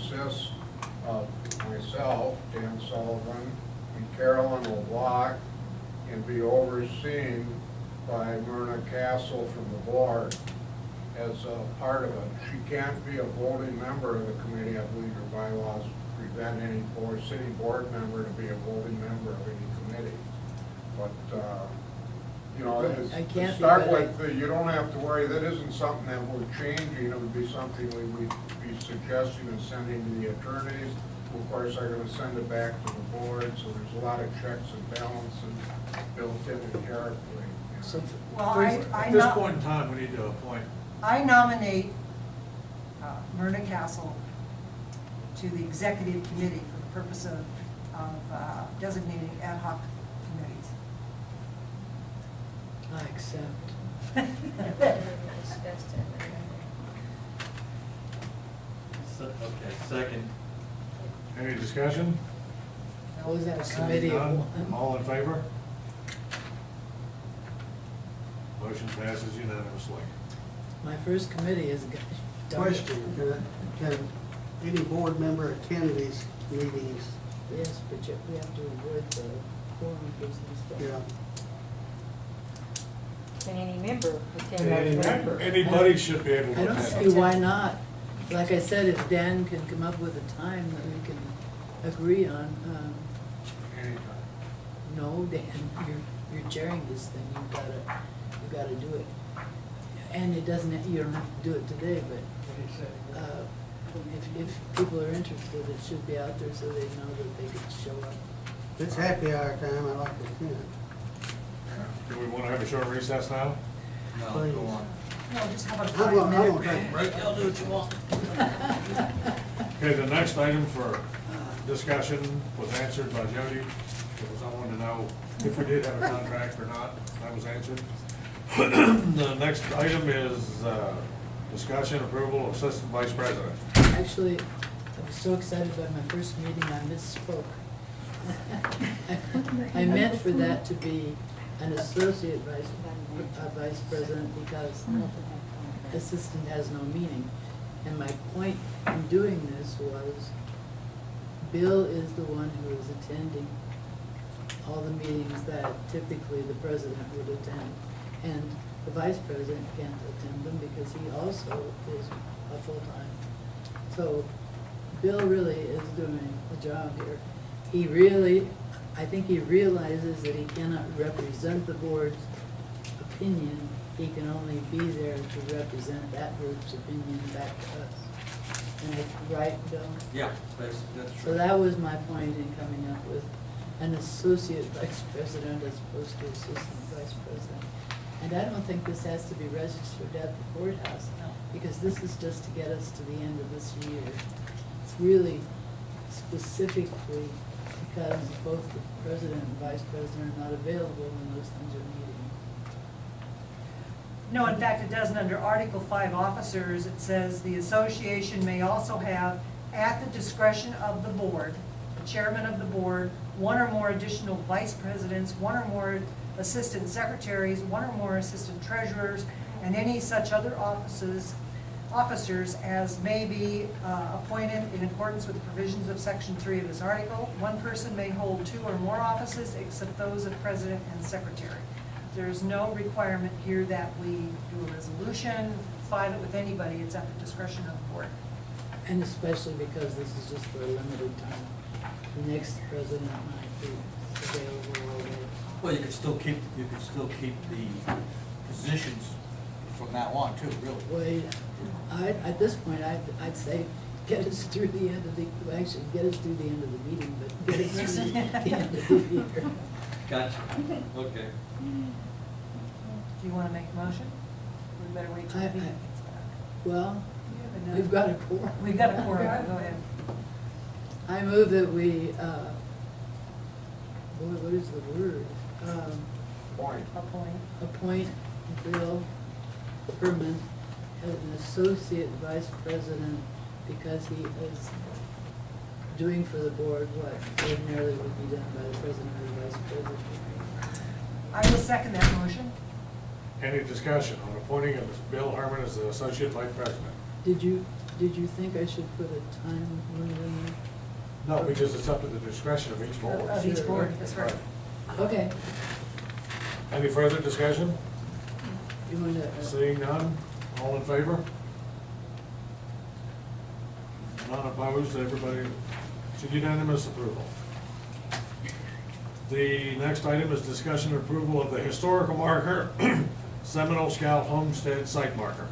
consists of myself, Dan Sullivan, and Carolyn LeBlanc, and be overseen by Myrna Castle from the board as a part of it. She can't be a voting member of the committee. I believe your bylaws prevent any city board member to be a voting member of any committee. But, you know, I can't to start be, with, you don't have to worry. That isn't something that we're changing. It would be something we would be suggesting and sending to the attorneys, who of course are gonna send it back to the board, so there's a lot of checks and balances built in inherently. So, Well, first- I At this point in time, we need to appoint. I nominate Myrna Castle to the executive committee for the purpose of designating ad hoc committees. I accept. Okay, second. Any discussion? How was that a committee of None? one? All in favor? Motion passes unanimously. My first committee is. Question, can any board member attend these meetings? Yes, but we have to avoid the quorum business stuff. Yeah. Can any member attend as a member? Anybody should be able I to don't see attend. why not. Like I said, if Dan can come up with a time that we can agree on, Anytime. no, Dan, you're chairing this thing, you gotta do it. And it doesn't, you don't have to do it today, but, if people are interested, it should be out there so they know that they could show up. It's happy hour time, I like to attend. Do we want to have a short recess now? No, Please. go on. No, just have a I'm gonna 5-minute take a break. break, y'all do what you want. Okay, the next item for discussion was answered by Jody. It was, I wanted to know if we did have a contract or not. That was answered. The next item is discussion approval of assistant vice president. Actually, I was so excited by my first meeting, I misspoke. I meant for that to be an associate vice president because assistant has no meaning. And my point in doing this was, Bill is the one who is attending all the meetings that typically the president would attend. And the vice president can't attend them because he also is a full-time. So Bill really is doing a job here. He really, I think he realizes that he cannot represent the board's opinion. He can only be there to represent that group's opinion back to us. And I, right, Bill? Yeah, that's So true. that was my point in coming up with an associate vice president as opposed to assistant vice president. And I don't think this has to be registered at the courthouse, because this is just to get us to the end of this year. It's really specifically because both the president and vice president are not available when those things are meeting. No, in fact, it doesn't. Under Article 5 officers, it says the association may also have, at the discretion of the board, the chairman of the board, one or more additional vice presidents, one or more assistant secretaries, one or more assistant treasurers, and any such other officers as may be appointed in accordance with the provisions of Section 3 of this article. One person may hold 2 or more offices except those of president and secretary. There's no requirement here that we do a resolution, file it with anybody. It's at the discretion of the board. And especially because this is just for a limited time. The next president might be available all day. Well, you could still keep the positions from now on too, really. Well, at this point, I'd say get us through the end of the, well, actually, get us through the end of the meeting, but get us through the end of the year. Gotcha. Okay. Do you want to make a motion? We better wait till the meeting gets back. Well, we've got a quorum. We've got a quorum. Go ahead. I move that we, what is the word? Point. Appoint Bill Herman as an associate vice president because he is doing for the board what ordinarily would be done by the president or vice president. I will second that motion. Any discussion on appointing Bill Herman as the associate vice president? Did you, Did you think I should put a time limit in there? No, because it's up to the discretion of each board. Of each board, that's right. Okay, Any further discussion? you want to, Seeing none, all in favor? None opposed, everybody, it's unanimous approval. The next item is discussion and approval of the historical marker, Seminole Scout Homestead Site Marker.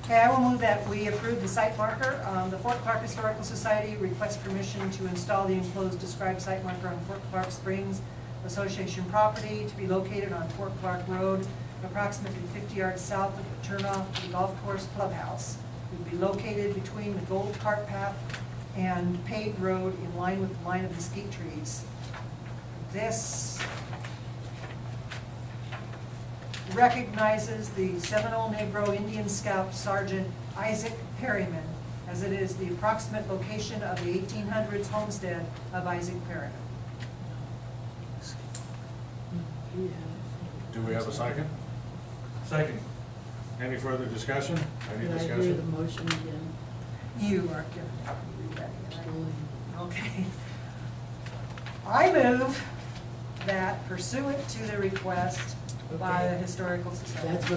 Okay, I will move that we approve the site marker. The Fort Clark Historical Society requests permission to install the enclosed described site marker on Fort Clark Springs Association property to be located on Fort Clark Road, approximately 50 yards south of the turnoff to the golf course clubhouse. It would be located between the Gold Cart Path and paved road in line with the line of mesquite trees. This recognizes the Seminole Negro Indian Scout Sergeant Isaac Perryman, as it is the approximate location of the 1800s homestead of Isaac Perryman. Do we have a second? Second. Any further discussion? Any did I hear the discussion? motion again? You are giving me that again, Julie? okay? I move that pursuant to the request by the Okay. Historical Society. That's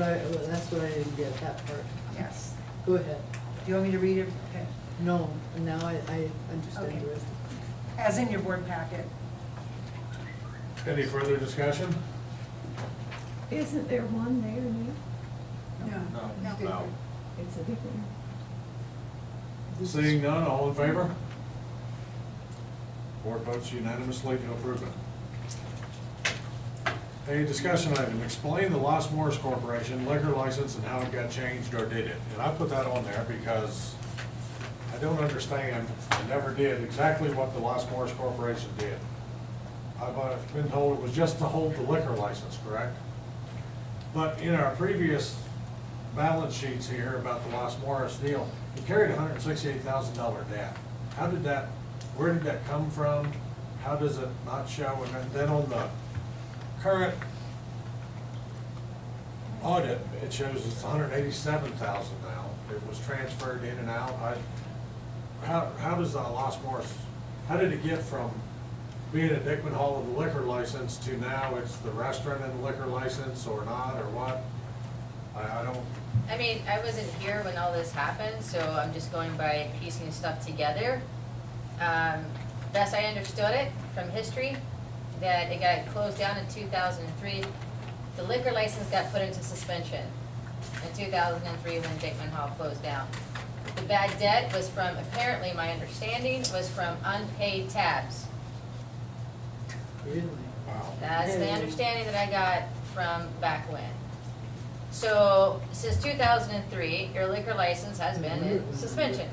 what I didn't get, that part. Yes. Go ahead. Do you want me to read it? Okay. No, now I understand Okay. the rest. As in your board packet. Any further discussion? Isn't there one there now? No. No. It's a different. This is- Seeing none, all in favor? Board votes unanimously to approve it. A discussion item, explain the Los Morris Corporation liquor license and how it got changed or did it. And I put that on there because I don't understand, and never did, exactly what the Los Morris Corporation did. I've been told it was just to hold the liquor license, correct? But in our previous balance sheets here about the Los Morris deal, he carried a $168,000 debt. How did that, where did that come from? How does it not show? And then on the current audit, it shows it's $187,000 now. It was transferred in and out. How does the Los Morris, how did it get from being a Dickman Hall with a liquor license to now it's the restaurant and the liquor license or not, or what? I don't, I mean, I wasn't here when all this happened, so I'm just going by piecing stuff together. Best I understood it from history, that it got closed down in 2003. The liquor license got put into suspension in 2003 when Dickman Hall closed down. The bad debt was from, apparently my understanding, was from unpaid tabs. Really? wow. That's the understanding that I got from back when. So, since 2003, your liquor license has been in suspension.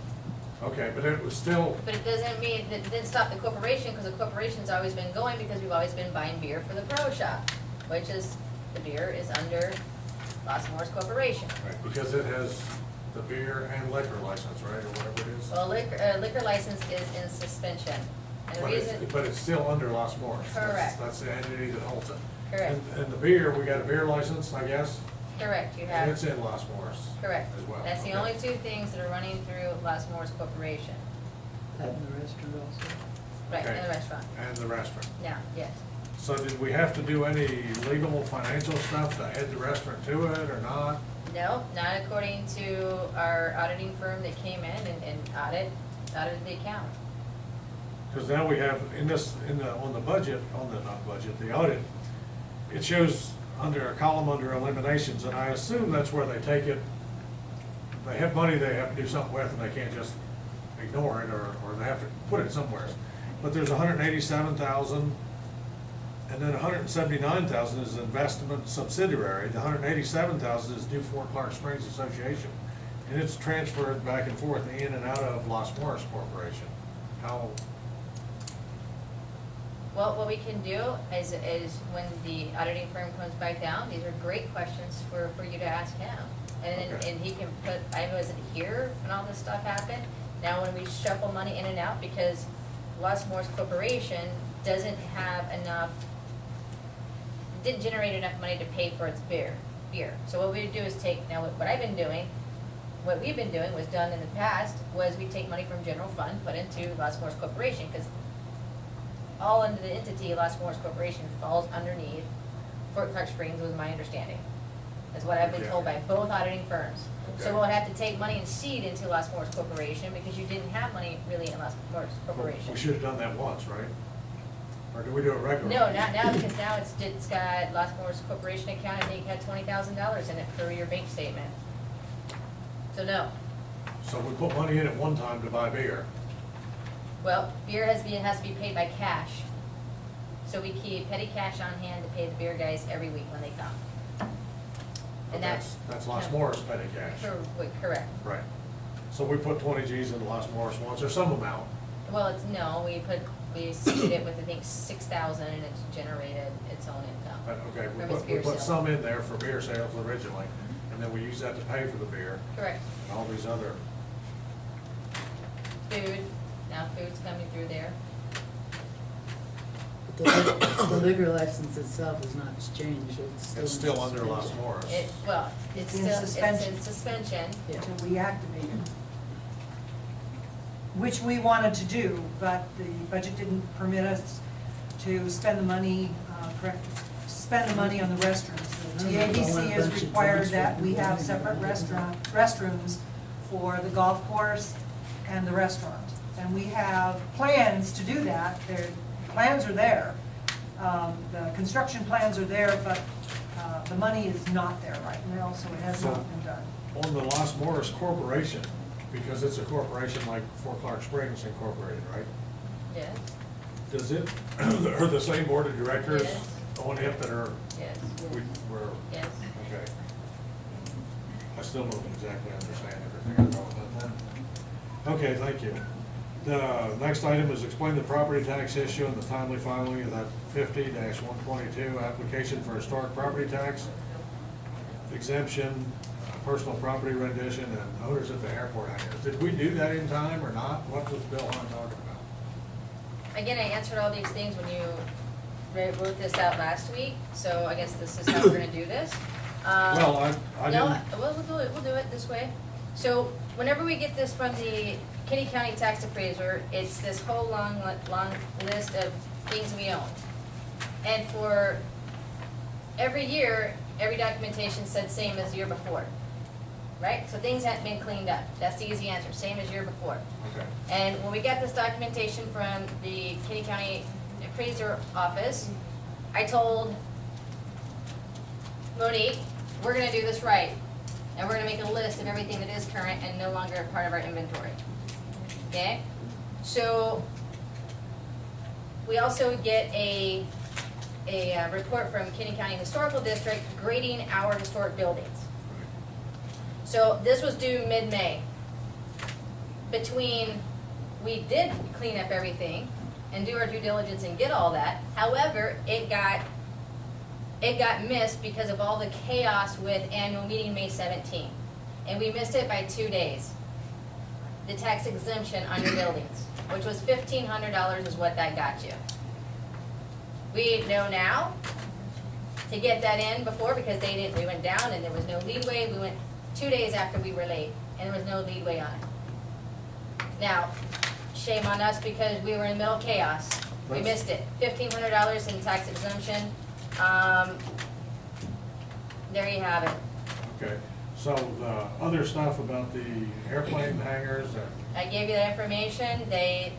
Okay, but it was still, But it doesn't mean, that it didn't stop the corporation, because the corporation's always been going, because we've always been buying beer for the pro shop, which is, the beer is under Los Morris Corporation. right, because it has the beer and liquor license, right, or whatever it is? Well, liquor license is in suspension. And the But reason, it's still under Los Morris. Correct. That's the entity that holds it. Correct. And the beer, we got a beer license, I guess, correct, you and have, it's in Los Morris. correct. as well, That's the okay. only two things that are running through Los Morris Corporation. That in the restaurant also? Right, in Okay. the restaurant. And the restaurant. Now, yes. So did we have to do any legal financial stuff to add the restaurant to it or not? No, not according to our auditing firm that came in and audited the account. Because now we have, on the budget, not budget, the audit, it shows under a column under eliminations, and I assume that's where they take it. They have money they have to do something with, and they can't just ignore it, or they have to put it somewhere. But there's $187,000, and then $179,000 is investment subsidiary. The $187,000 is due Fort Clark Springs Association, and it's transferred back and forth in and out of Los Morris Corporation. How, Well, what we can do is when the auditing firm comes back down, these are great questions for you to ask him. And Okay. and he can put, I wasn't here when all this stuff happened. Now when we shuffle money in and out, because Los Morris Corporation doesn't have enough, didn't generate enough money to pay for its beer. beer. So what we do is take, now what I've been doing, what we've been doing was done in the past, was we take money from general fund, put into Las Morris Corporation, because all under the entity Las Morris Corporation falls underneath Fort Clark Springs, was my understanding. That's what I've been told by both auditing firms. Okay. So we'll have to take money and seed into Las Morris Corporation, because you didn't have money really in Las Morris Corporation. We should have done that once, right? Or do we do it regularly? No, not now, because now it's got Las Morris Corporation account, I think had $20,000 in it per your bank statement. So no. So we put money in at one time to buy beer. Well, beer has to be paid by cash. So we keep petty cash on hand to pay the beer guys every week when they come. But And that's Las Morris petty cash. Correct. Right. So we put 20 Gs into Las Morris once, or some amount. Well, we seeded it with, I think, 6,000, and it's generated its own income. But, okay, From its we beer put sales. some in there for beer sales originally, and then we use that to pay for the beer Correct. and all these other, Food, now food's coming through there. But the liquor license itself is not changed, it's in still under Las suspension. Morris. It's In still, suspension. it's in suspension. Yeah. Until we activate it. Which we wanted to do, but the budget didn't permit us to spend the money, spend the money on the restrooms. The TABC has required that we have separate restrooms for the golf course and the restaurant. And we have plans to do that. Plans are there. The construction plans are there, but the money is not there right now, so it has not been done. On the Las Morris Corporation, because it's a corporation like Fort Clark Springs Incorporated, right? Yes, Does it, are the same board of directors Yes. on it that are, yes, we're, yes. okay. I still don't exactly understand everything about that. Okay, thank you. The next item is explain the property tax issue and the timely filing of that 50-122 application for historic property tax exemption, personal property rendition, and owners at the airport hangars. Did we do that in time or not? What was Bill Hunt talking about? Again, I answered all these things when you wrote this out last week, so I guess this is how we're gonna do this. Well, I No, didn't, we'll do it this way. So whenever we get this from the Kitty County tax appraiser, it's this whole long list of things we own. And for every year, every documentation said same as the year before, right? So things hadn't been cleaned up. That's the easy answer, same as year before. okay. And when we got this documentation from the Kitty County appraiser office, I told Monique, we're gonna do this right. And we're gonna make a list of everything that is current and no longer a part of our inventory. Okay? So, we also get a report from Kenny County Historical District grading our historic buildings. So, this was due mid-May. We did clean up everything and do our due diligence and get all that. However, it got missed because of all the chaos with annual meeting May 17th. And we missed it by 2 days. The tax exemption on your buildings, which was $1,500 is what that got you. We know now to get that in before, because we went down and there was no leadway. We went 2 days after we were late and there was no leadway on it. Now, shame on us because we were in the middle of chaos. We missed it. $1,500 in tax exemption. There you have it. Okay, so the other stuff about the airplane hangars and, I gave you that information. They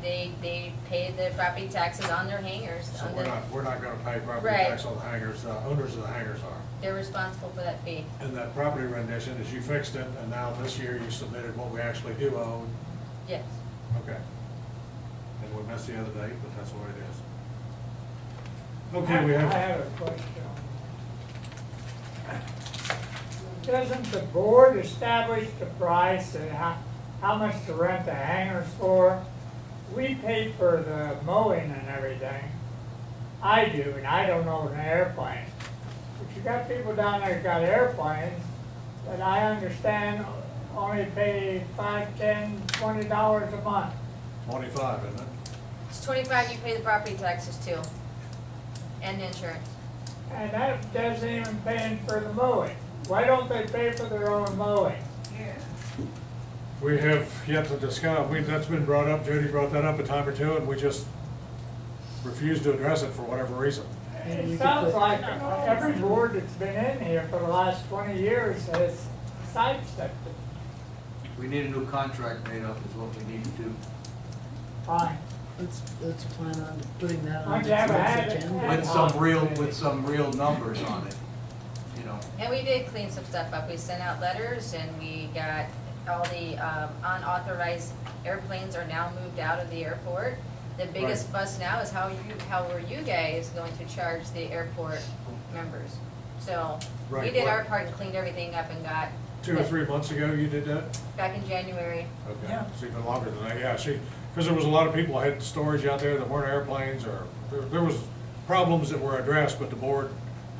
paid the property taxes on their hangars. so on we're not gonna pay property Right. tax on the hangars, the owners of the hangars are. They're responsible for that fee. And that property rendition is you fixed it, and now this year you submitted what we actually do own. Yes. Okay. And we missed the other date, but that's what it is. Okay, we I have, have a question. Doesn't the board establish the price and how much to rent the hangars for? We pay for the mowing and everything. I do, and I don't own an airplane. But you got people down there that got airplanes that I understand only pay $5, $10, $20 a month. 25, isn't it? It's 25, you pay the property taxes too. And the insurance. And that doesn't even pay for the mowing. Why don't they pay for their own mowing? We have yet to discuss, that's been brought up, Jody brought that up a time or two, and we just refused to address it for whatever reason. Maybe we It could sounds put- like every board that's been in here for the last 20 years has sidestepped it. We need a new contract made up is what we need to do. Fine. Let's plan on putting that on I've the never had next it. agenda. With some real numbers on it, you know. And we did clean some stuff up. We sent out letters and we got all the unauthorized airplanes are now moved out of the airport. The biggest fuss now is how were you guys going to charge the airport members? So we Right, did what- our part and cleaned everything up and got. 2 or 3 months ago you did that? Back in January. Okay, Yeah. it's even longer than that, yeah, because there was a lot of people had storage out there that weren't airplanes, or there was problems that were addressed, but the board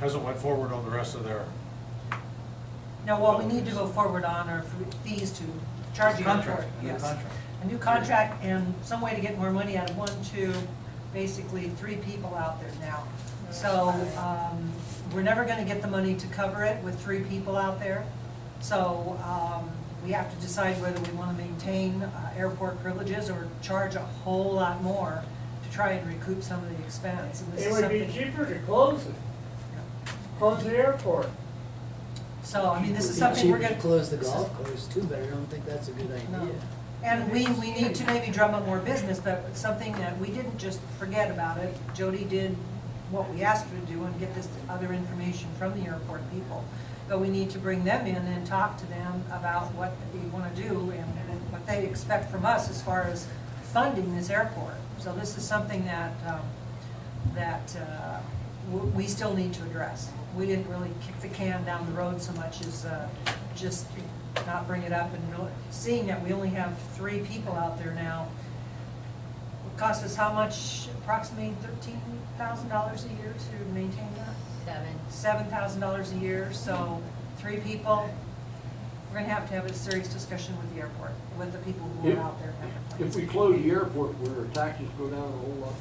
hasn't went forward on the rest of their, Now, what we need to go forward on are fees to charge the airport. Contract, a new Yes. contract. A new contract and some way to get more money out of 1, 2, basically 3 people out there now. So, we're never gonna get the money to cover it with 3 people out there. So, we have to decide whether we wanna maintain airport privileges or charge a whole lot more to try and recoup some of the expense. And this It is would be something- cheaper to close it. Close the airport. So, I mean, this is It'd be something we're cheaper gonna. to close the this is- golf course too, but I don't think that's a good No. idea. And we need to maybe drum up more business, but something that we didn't just forget about it. Jody did what we asked her to do and get this other information from the airport people. But we need to bring them in and talk to them about what they want to do and what they expect from us as far as funding this airport. So this is something that we still need to address. We didn't really kick the can down the road so much as just not bring it up, and seeing that we only have 3 people out there now. It costs us how much, approximately $13,000 a year to maintain that? $7,000 a year, so 3 people. We're gonna have a serious discussion with the airport, with the people who are out there. and have the If we planes. close the airport, will our taxes go down a whole lot?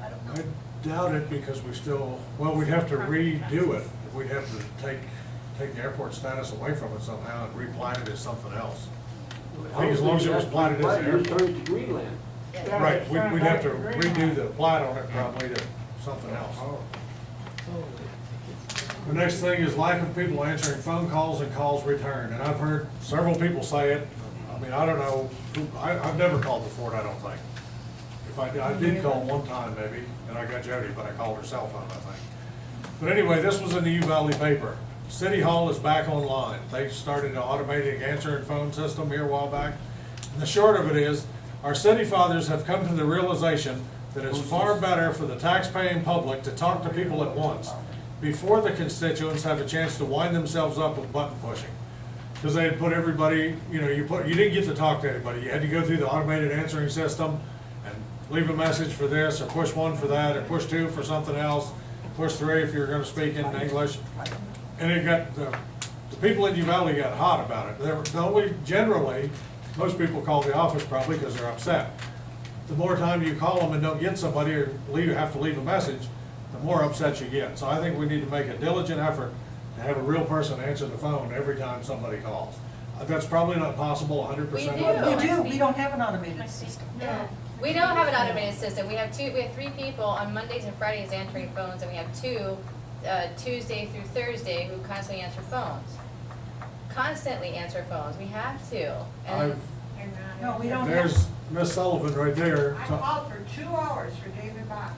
I don't know. I doubt it, because we still, well, we'd have to redo it. We'd have to take the airport status away from it somehow and replat it as something else. I think as long as it was platted as an Just airport. turn it to Greenland. Yeah. Right, we'd have to redo the plat on it probably to something else. Oh. The next thing is lack of people answering phone calls and calls returned, and I've heard several people say it. I mean, I don't know, I've never called the fort, I don't think. If I did call one time maybe, and I got Jody, but I called her cell phone, I think. But anyway, this was in the U Valley paper. City Hall is back online. They started an automated answering phone system here a while back. And the short of it is, our city fathers have come to the realization that it's far better for the taxpaying public to talk to people at once before the constituents have a chance to wind themselves up with button pushing. Because they had put everybody, you didn't get to talk to anybody. You had to go through the automated answering system and leave a message for this, or push 1 for that, or push 2 for something else, push 3 if you're gonna speak in English. And it got, the people in U Valley got hot about it. Generally, most people call the office probably because they're upset. The more time you call them and don't get somebody, or have to leave a message, the more upset you get. So I think we need to make a diligent effort to have a real person answer the phone every time somebody calls. That's probably not possible 100% of the We do. time. We do, we don't have an automated system. Yeah. We don't have an automated system. We have 3 people on Mondays and Fridays answering phones, and we have 2 Tuesday through Thursday who constantly answer phones. Constantly answer phones. We have to. And No, we don't have. There's Miss Sullivan right there. I called for 2 hours for David Box.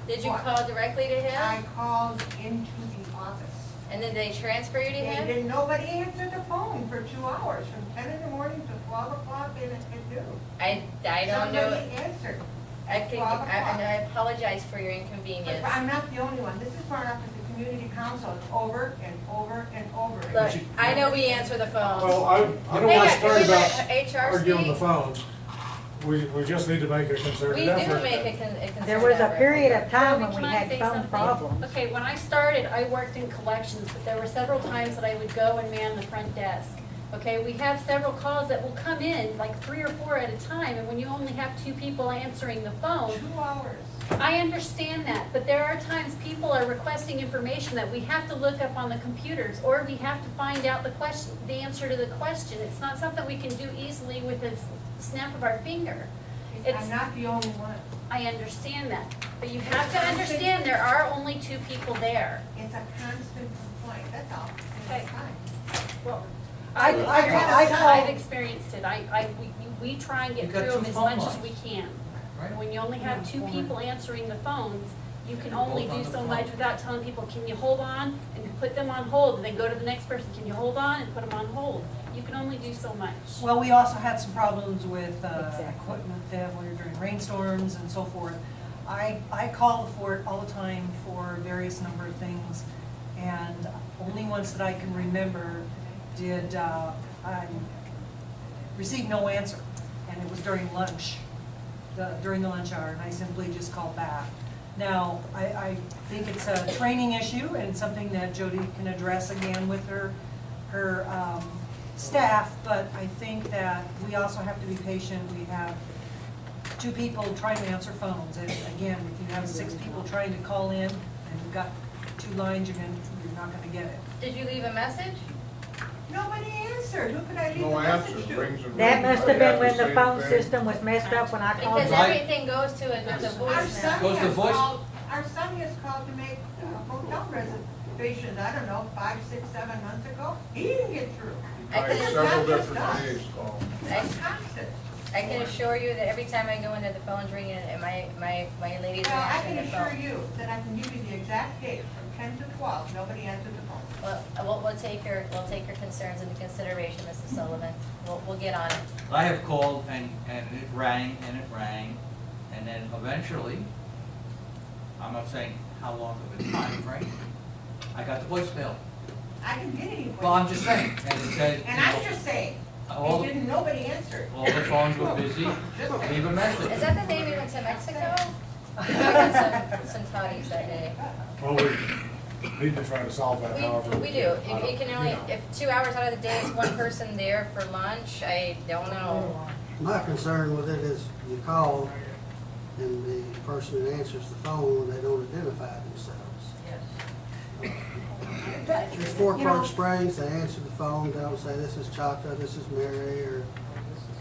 did you What? call directly to I him? called into the office. And then they transfer you to him? Nobody answered the phone for 2 hours, from 10 in the morning to 12 o'clock in the noon. I don't know. Somebody answered. I at think, 12 and o'clock. I apologize for your But inconvenience. I'm not the only one. This is brought up at the community council over and over and over. Look, again. I know we answer the phones. Well, I don't Hang want on, to start can we about let HR arguing the speak? phones. We just need to make a We concerted do effort. make a concerted There was a effort. period of time when Can we I had say phone something? problems. Okay, when I started, I worked in collections, but there were several times that I would go and man the front desk. Okay, we have several calls that will come in, like 3 or 4 at a time, and when you only have 2 people answering the phone, 2 hours. I understand that, but there are times people are requesting information that we have to look up on the computers, or we have to find out the answer to the question. It's not something we can do easily with a snap of our finger. I'm not the only one. I understand that, but you have to understand there are only 2 people there. It's a constant complaint, that's all. Okay. It's fine. Well, I call- I've experienced it. We try and get You've got through them 2 as phone much as we lines. can. Right. When you only have 2 people answering the phones, you can Both only on do the so phone. much without telling people, can you hold on? And put them on hold, and then go to the next person, can you hold on? And put them on hold. You can only do so much. Well, we also had some problems with equipment failure during rainstorms and so forth. I call the fort all the time for various number of things, and only ones that I can remember did I received no answer, and it was during lunch, during the lunch hour, and I simply just called back. Now, I think it's a training issue and something that Jody can address again with her staff, but I think that we also have to be patient. We have 2 people trying to answer phones, and again, if you have 6 people trying to call in and you've got 2 lines, you're not gonna get it. Did you leave a message? Nobody answered, who could I leave No a answer, message to? rings and That rings. must have I been when the the same phone thing. system was messed up when I called. Because Right. everything goes to a Our voicemail. son Goes to has voice- called, our son has called to make hotel reservations, I don't know, 5, 6, 7 months ago. He didn't get through. I Tried can- It's several not just different us. days call. It's constant. I can assure you that every time I go into the phone's ringing and my ladies Well, are I answering can the assure phone. you that I can give you the exact date, from 10 to 12, nobody answered the phone. Well, we'll take your concerns into consideration, Mrs. Sullivan. We'll get on it. I have called and it rang, and then eventually, I'm not saying how long of a time frame, I got the voicemail. I didn't get any Well, I'm voice. just saying, and it said, And I'm just saying, all, it didn't, nobody answered. all the phones were busy, Just leave a message. Is that the day we went to Mexico? I got some toddies that day. Well, we need to try to solve that however. We do. You can only, if 2 hours out of the day it's one person there for lunch, I don't know. My concern with it is you call and the person that answers the phone, they don't identify themselves. There's 4 You know- Park Springs, they answer the phone, they don't say, this is Chaka, this is Mary, or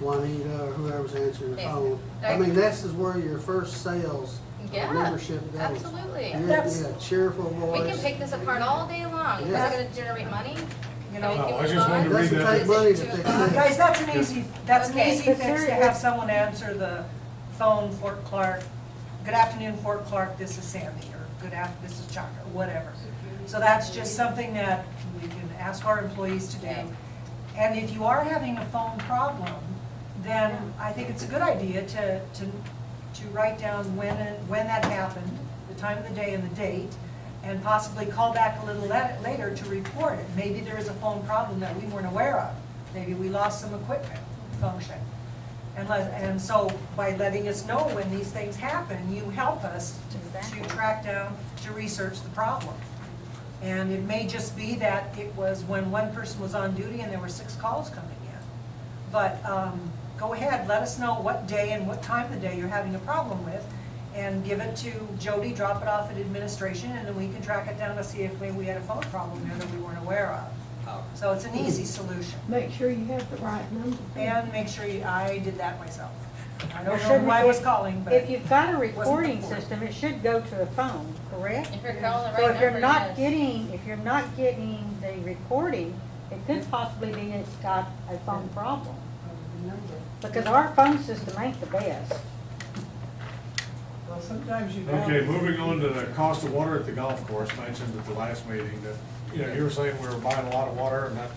Juanita, or whoever's answering the Yeah. phone. I mean, this is where your first sales Yeah, membership goes. absolutely. You That's- get a cheerful We can voice. pick this apart all day long. Is Yeah. that gonna generate money? You know, No, I just wanted to read Doesn't that. take money to fix this. guys, that's an easy Okay. fix to have someone answer the phone, Fort Clark. Good afternoon, Fort Clark, this is Sandy, or this is Chuck, or whatever. So that's just something that we can ask our employees to do. Okay. And if you are having a phone problem, then I think it's a good idea to write down when that happened, the time of the day and the date, and possibly call back a little later to report it. Maybe there is a phone problem that we weren't aware of. Maybe we lost some equipment function. And so by letting us know when these things happen, you help us to track down, to research the problem. And it may just be that it was when one person was on duty and there were 6 calls coming in. But go ahead, let us know what day and what time of the day you're having a problem with, and give it to Jody, drop it off at administration, and then we can track it down to see if maybe we had a phone problem there that we weren't aware of. So it's an easy solution. Make sure you have the right number. And make sure I did that myself. I Or don't know shouldn't who I it- was calling, but. If you've got a wasn't recording before. system, it should go to a phone, correct? If you're calling the So right if you're number, not yes. getting the recording, it could possibly be it's got a phone problem. Because our phone system ain't the best. Well, sometimes you Okay, moving on to the cost of water at the golf course, mentioned at the last meeting that, you were saying we were buying a lot of water and that,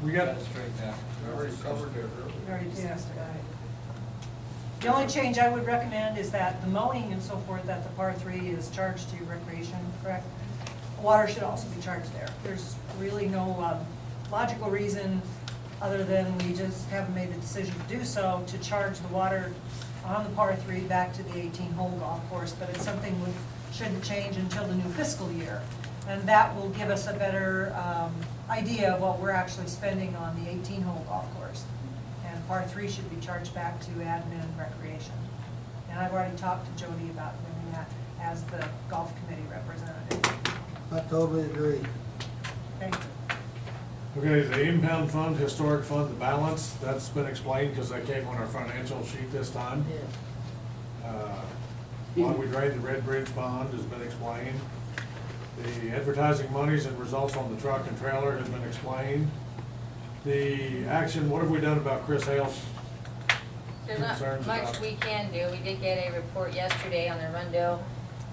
we got, straight down. We already covered it earlier. We already discussed it. The only change I would recommend is that the mowing and so forth at the par 3 is charged to recreation, correct? Water should also be charged there. There's really no logical reason, other than we just haven't made the decision to do so, to charge the water on the par 3 back to the 18-hole golf course, but it's something we shouldn't change until the new fiscal year. And that will give us a better idea of what we're actually spending on the 18-hole golf course. And par 3 should be charged back to admin and recreation. And I've already talked to Jody about when we that as the golf committee representative. I totally agree. Thank you. Okay, the impound fund, historic fund, the balance, that's been explained because that came on our financial sheet this time. Yeah. Why we drained the Red Bridge bond has been explained. The advertising monies and results on the truck and trailer has been explained. The action, what have we done about Chris Hale's There's not concerns much about? we can do. We did get a report yesterday on the Rundo.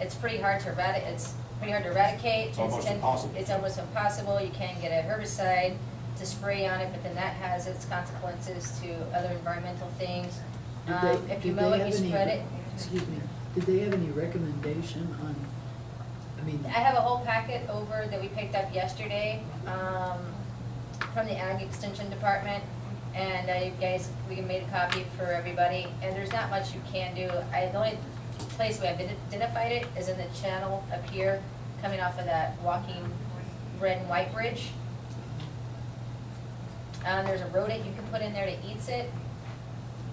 It's pretty hard to eradicate. It's almost impossible. It's almost impossible. You can get a herbicide to spray on it, but then that has its consequences to other environmental things. If you mow it, you spread it. Excuse me, did they have any recommendation on, I mean, I have a whole packet over that we picked up yesterday, from the Ag Extension Department. And you guys, we made a copy for everybody, and there's not much you can do. The only place we have identified it is in the channel up here, coming off of that walking red and white bridge. There's a rodent you can put in there that eats it.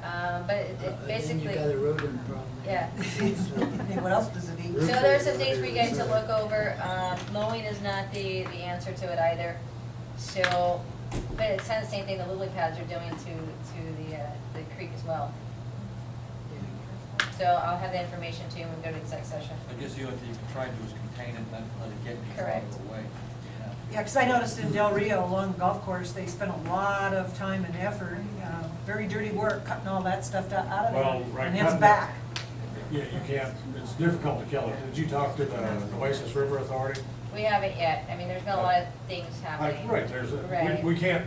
But it basically. then you got a rodent problem. Yeah. Hey, what else does it eat? So there's some things for you guys to look over. Mowing is not the answer to it either. So, but it's kind of the same thing the lily pads are doing to the creek as well. So I'll have the information to you when we go to exec session. I guess the only thing you can try to do is contain it, and then let it get Correct. farther away. Yeah, because I noticed in Del Rio along the golf course, they spent a lot of time and effort, very dirty work, cutting all that stuff out of Well, there. right, And it's cutting back. Yeah, you can't, it's difficult to kill it. Did you talk to the Oasis River Authority? We haven't yet. I mean, there's been a lot of things happening. Right, Right. we can't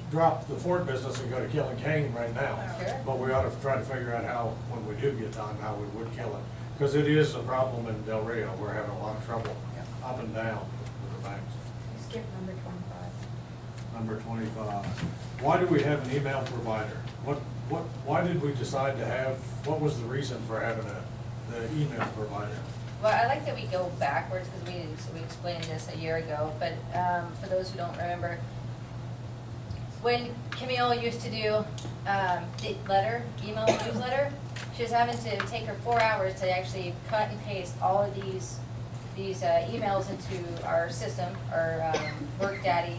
drop the fort business and go to killing cane right now. Sure. But we ought to try to figure out how, when we do get time, how we would kill it. Because it is a problem in Del Rio. We're having a lot of trouble up and down with the banks. Skip number 25. Number 25. Why do we have an email provider? Why did we decide to have, what was the reason for having the email provider? Well, I like that we go backwards because we explained this a year ago, but for those who don't remember, when Camille used to do the email newsletter, she was having to take her 4 hours to actually cut and paste all of these emails into our system, our WorkDaddy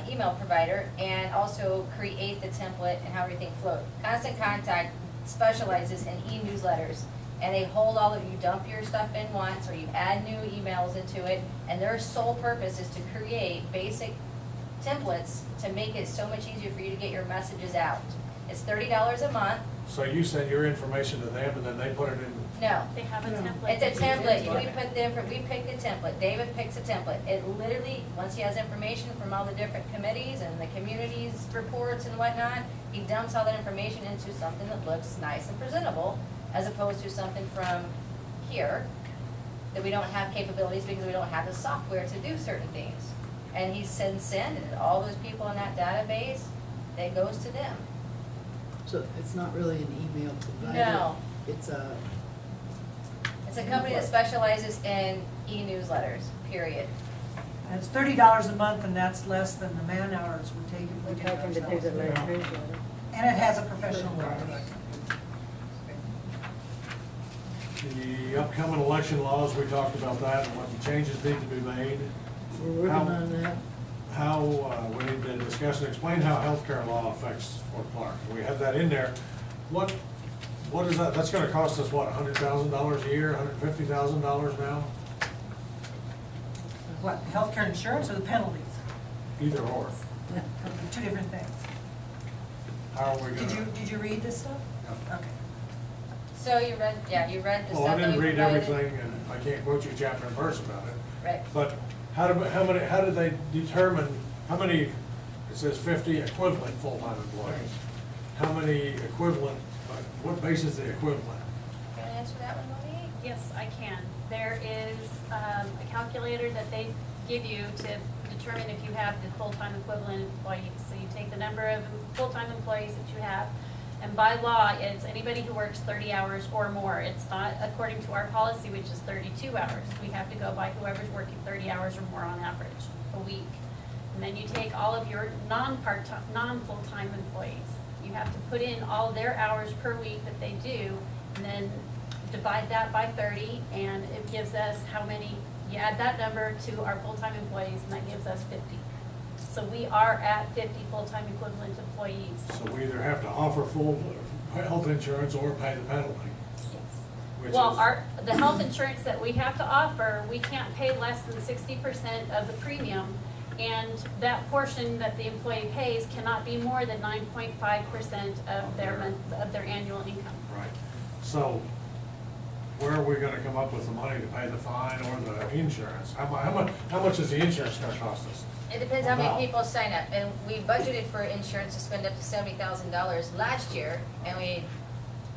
email provider, and also create the template and how everything flowed. Constant Contact specializes in e-newsletters, and they hold all of you dump your stuff in once, or you add new emails into it, and their sole purpose is to create basic templates to make it so much easier for you to get your messages out. It's $30 a month. So you send your information to them and then they put it in? No. They have a template. It's a that template. you We use. put we pick a template. David picks a template. It literally, once he has information from all the different committees and the communities reports and whatnot, he dumps all that information into something that looks nice and presentable, as opposed to something from here that we don't have capabilities because we don't have the software to do certain things. And he sends and all those people in that database, it goes to them. So it's not really an email provider? No. It's a, It's a company that specializes in e-newsletters, period. And it's $30 a month, and that's less than the man hours we're taking We're to do taking to do ourselves. the newsletter. And it has a professional look. The upcoming election laws, we talked about that and what the changes need to be made. we're working How- on that. How, we need to discuss and explain how healthcare law affects Fort Clark. We have that in there. What is that? That's gonna cost us, what, $100,000 a year, $150,000 now? What, healthcare insurance or the penalties? Either or. Two different things. How are we gonna? Did you read this stuff? No. Okay. So you read the Well, I stuff that didn't we read provided? everything, and I can't quote you chapter and verse about it. Right. But how do they determine, how many, it says 50 equivalent full-time employees. How many equivalent, what base is the equivalent? Can I answer that one, Monique? Yes, I can. There is a calculator that they give you to determine if you have the full-time equivalent employees. So you take the number of full-time employees that you have, and by law, it's anybody who works 30 hours or more. It's not according to our policy, which is 32 hours. We have to go by whoever's working 30 hours or more on average a week. And then you take all of your non-part-time, non-full-time employees. You have to put in all their hours per week that they do, and then divide that by 30, and it gives us how many, you add that number to our full-time employees, and that gives us 50. So we are at 50 full-time equivalent employees. So we either have to offer full health insurance or pay the penalty. Which Well, is- the health insurance that we have to offer, we can't pay less than 60% of the premium, and that portion that the employee pays cannot be more than 9.5% of their annual income. Right. So where are we gonna come up with the money to pay the fine or the insurance? How much is the insurance gonna cost us? It depends how Wow. many people sign up, and we budgeted for insurance to spend up to $70,000 last year, and we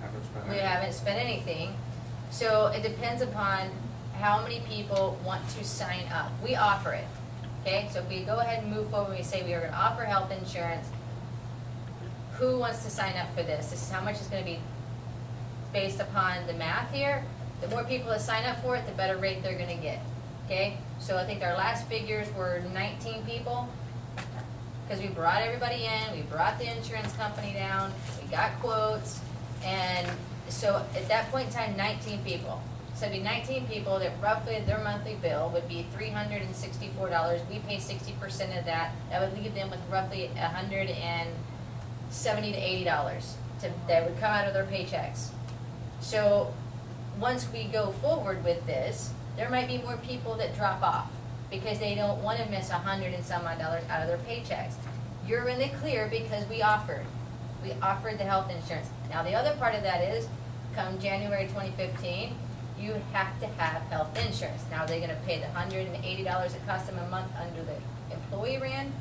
Haven't spent We any. haven't spent anything, so it depends upon how many people want to sign up. We offer it, okay? So if we go ahead and move forward, we say we are gonna offer health insurance, who wants to sign up for this? This is how much it's gonna be based upon the math here. The more people that sign up for it, the better rate they're gonna get, okay? So I think our last figures were 19 people, because we brought everybody in, we brought the insurance company down, we got quotes, and so at that point in time, 19 people. So it'd be 19 people that roughly their monthly bill would be $364. We pay 60% of that. That would leave them with roughly $170 to $80 that would come out of their paychecks. So once we go forward with this, there might be more people that drop off because they don't want to miss $100 and some odd dollars out of their paychecks. You're in the clear because we offered the health insurance. Now, the other part of that is, come January 2015, you have to have health insurance. Now, they're gonna pay the $180 it costs them a month under the employee ran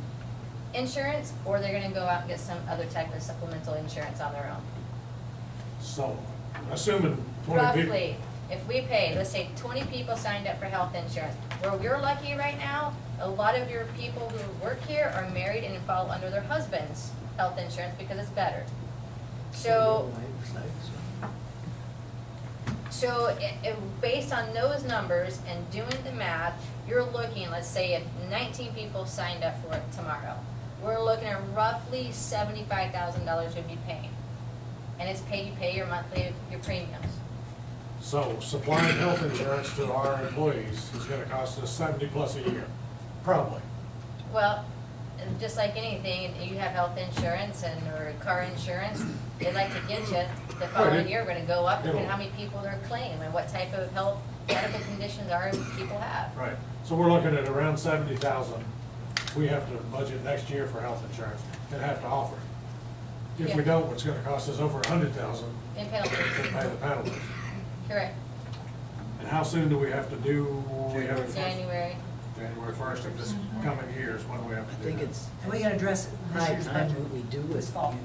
insurance, or they're gonna go out and get some other type of supplemental insurance on their own. So, assuming 20 people. Roughly, if we pay, let's say 20 people signed up for health insurance, where we're lucky right now, a lot of your people who work here are married and fall under their husband's health insurance because it's better. So based on those numbers and doing the math, you're looking, let's say if 19 people signed up for it tomorrow, we're looking at roughly $75,000 you'd be paying. And it's you pay your monthly, your premiums. So supplying health insurance to our employees is gonna cost us 70 plus a year, probably. Well, and just like anything, you have health insurance or car insurance, they'd like to get you, the following year, we're gonna go up, depending on how many people they're claiming, and what type of health, medical conditions people have. Right, so we're looking at around 70,000. We have to budget next year for health insurance and have to offer it. If we Yeah. don't, it's gonna cost us over 100,000 In to penalties, pay the penalties. correct, And how soon do we have to do? We have it January. January 1st of this coming year is when we have to I do think that. it's And we gotta address it in this high year's time budget. that we do it, This you fall. know.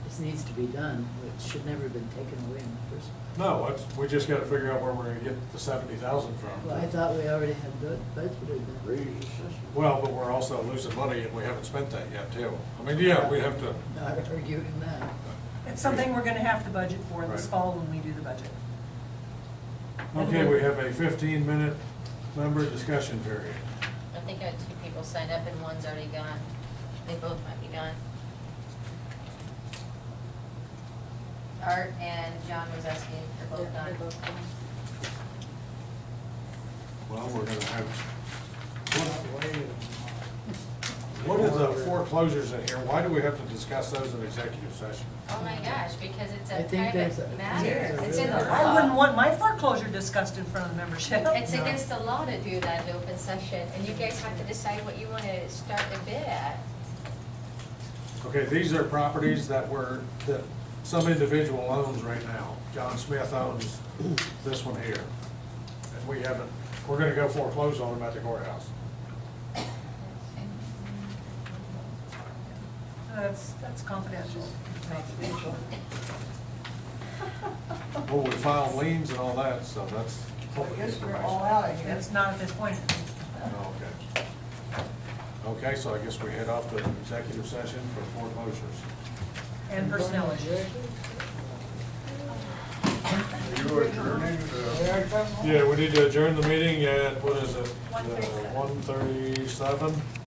This needs to be done, it should never have been taken away in the first place. No, we just gotta figure out where we're gonna get the 70,000 from. Well, I thought we already had budgeted that. Raise the system. Well, but we're also losing money and we haven't spent that yet too. I mean, yeah, we have to, Not arguing that. It's something we're gonna have to budget for this Right. fall when we do the budget. okay, we have a 15-minute member discussion period. I think I had 2 people signed up and one's already gone. They both might be gone. Art and John was asking, they're both Yeah, they're gone. both gone. Well, we're gonna have, what are the foreclosures in here? Why do we have to discuss those in executive session? Oh my gosh, because it's I a think there's private a- matter. there's a It's in the real- law. I wouldn't want my foreclosure discussed in front of the membership. It's against the law to do that in open session, and you guys have to decide what you want to start the bid at. Okay, these are properties that some individual owns right now. John Smith owns this one here. And we're gonna go foreclose on them at the courthouse. That's confidential. Well, we filed liens and all that, so that's I public guess we're information. all out of here. It's not at this point. Okay. Okay, so I guess we head off to the executive session for foreclosures. And personnel issues. Are you adjourning the? Yeah, we need to adjourn the meeting at, what is it, 1:37?